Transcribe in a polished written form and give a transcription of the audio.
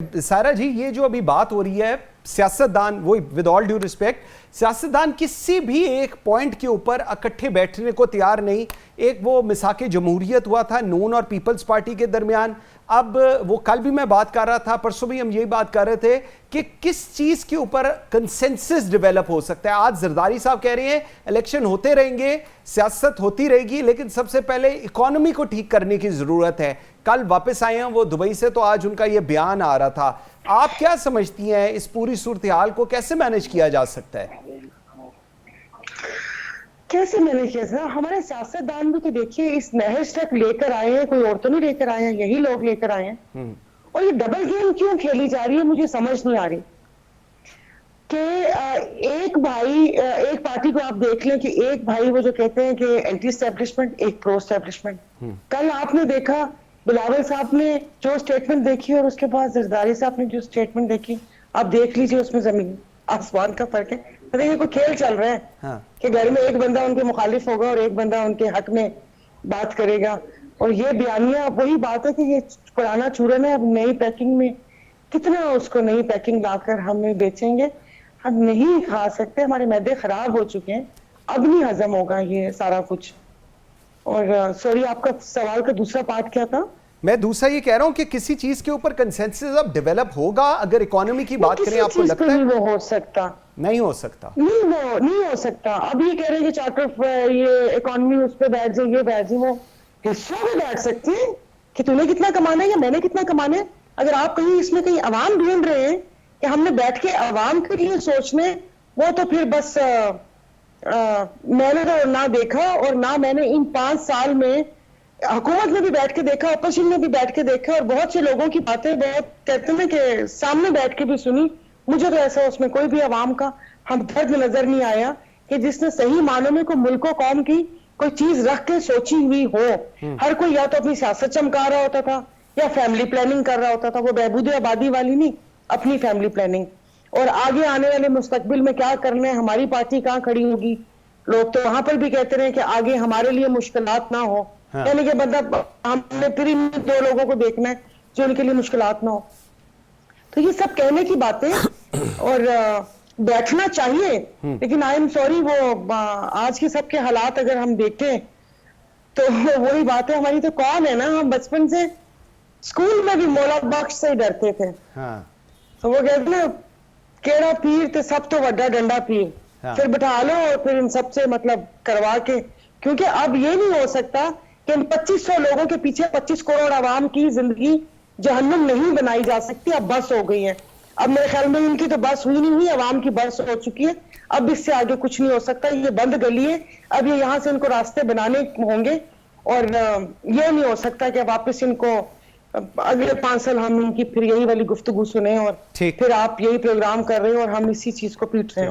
सारा जी, ये जो अभी बात हो रही है, सियासतदान, वो विद ऑल ड्यू रिस्पेक्ट, सियासतदान किसी भी एक पॉइंट के ऊपर इकट्ठे बैठने को तैयार नहीं। एक वो मिसाके जमहूरियत हुआ था नून और पीपल्स पार्टी के दरमियान, अब वो कल भी मैं बात कर रहा था, परसों भी हम यही बात कर रहे थे कि किस चीज के ऊपर कंसेंसस डेवलप हो सकता है। आज जरदारी साहब कह रहे हैं इलेक्शन होते रहेंगे, सियासत होती रहेगी, लेकिन सबसे पहले इकोनॉमी को ठीक करने की जरूरत है। कल वापस आए हैं वो दुबई से, तो आज उनका ये बयान आ रहा था। आप क्या समझती हैं, इस पूरी सूरत हाल को कैसे मैनेज किया जा सकता है? कैसे मैनेज किया जाए? हमारे सियासतदान भी तो देखिए इस नहज तक लेकर आए हैं, कोई और तो नहीं लेकर आए हैं, यही लोग लेकर आए हैं। और ये डबल गेम क्यों खेली जा रही है मुझे समझ नहीं आ रही कि एक भाई, एक पार्टी को आप देख लें कि एक भाई वो जो कहते हैं कि एंटी एस्टेब्लिशमेंट, एक प्रो एस्टेब्लिशमेंट। कल आपने देखा बिलावल साहब ने जो स्टेटमेंट देखी और उसके बाद जरदारी साहब ने जो स्टेटमेंट देखी, आप देख लीजिए, उसमें जमीन आसमान का फर्क है। देखिए कोई खेल चल रहा है। हाँ। कि घर में एक बंदा उनके मुखालिफ होगा और एक बंदा उनके हक में बात करेगा। और ये बयानिया वही बात है कि ये पुराना चूरन है, अब नई पैकिंग में कितना उसको नई पैकिंग लाकर हमें बेचेंगे, हम नहीं खा सकते, हमारे मैदे खराब हो चुके हैं, अब नहीं हजम होगा ये सारा कुछ। और सॉरी, आपका सवाल का दूसरा पार्ट क्या था? मैं दूसरा ये कह रहा हूं कि किसी चीज के ऊपर कंसेंसस अब डेवलप होगा। अगर इकोनॉमी की बात करें, आपको लगता है वो हो सकता? नहीं हो सकता, नहीं हो सकता। अब ये कह रहे हैं कि चार्टर ये इकोनॉमी उस पर बैठ जाए, ये बैठ जाए, वो हिस्सों में बैठ सकते हैं कि तूने कितना कमाना है या मैंने कितना कमाना है। अगर आप कहीं इसमें कहीं अवाम ढूंढ रहे हैं कि हमने बैठ के अवाम के लिए सोचने, वो तो फिर बस मैंने तो ना देखा और ना मैंने इन 5 साल में हुकूमत में भी बैठ के देखा, अपोजिशन में भी बैठ के देखा, और बहुत से लोगों की बातें बहुत कहते हैं कि सामने बैठ के भी सुनी। मुझे तो ऐसा उसमें कोई भी अवाम का हमदर्द नजर नहीं आया कि जिसने सही मानों में कोई मुल्क कौम की कोई चीज रख के सोची हुई हो। हर कोई या तो अपनी सियासत चमका रहा होता था या फैमिली प्लानिंग कर रहा होता था, वो बहबूद आबादी वाली नहीं, अपनी फैमिली प्लानिंग। और आगे आने वाले मुस्तकबिल में क्या करना है, हमारी पार्टी कहाँ खड़ी होगी। लोग तो वहां पर भी कहते रहे कि आगे हमारे लिए मुश्किलात ना हो। हाँ। यानी कि मतलब हमने फिर इन 2 लोगों को देखना है जो उनके लिए मुश्किलात ना हो। तो ये सब कहने की बातें और बैठना चाहिए, लेकिन आई एम सॉरी, वो आज के सबके हालात अगर हम देखें तो वही बात है। हमारी तो कौन है ना, हम बचपन से स्कूल में भी मौला बख्श से डरते थे। हाँ। तो वो कहते ना, केड़ा पीर ते सब तो वड्डा डंडा पीर। हाँ। फिर बिठा लो और फिर इन सबसे मतलब करवा के, क्योंकि अब ये नहीं हो सकता कि इन 2500 लोगों के पीछे 25 करोड़ आवाम की जिंदगी जहन्नुम नहीं बनाई जा सकती। अब बस हो गई है। अब मेरे ख्याल में इनकी तो बस हुई नहीं हुई, आवाम की बस हो चुकी है। अब इससे आगे कुछ नहीं हो सकता, ये बंद गली है। अब ये यहाँ से इनको रास्ते बनाने होंगे और ये नहीं हो सकता कि वापस इनको अगले 5 साल हम इनकी फिर यही वाली गुफ्तगू सुने और फिर आप यही प्रोग्राम कर रहे हो और हम इसी चीज को पीट रहे हैं।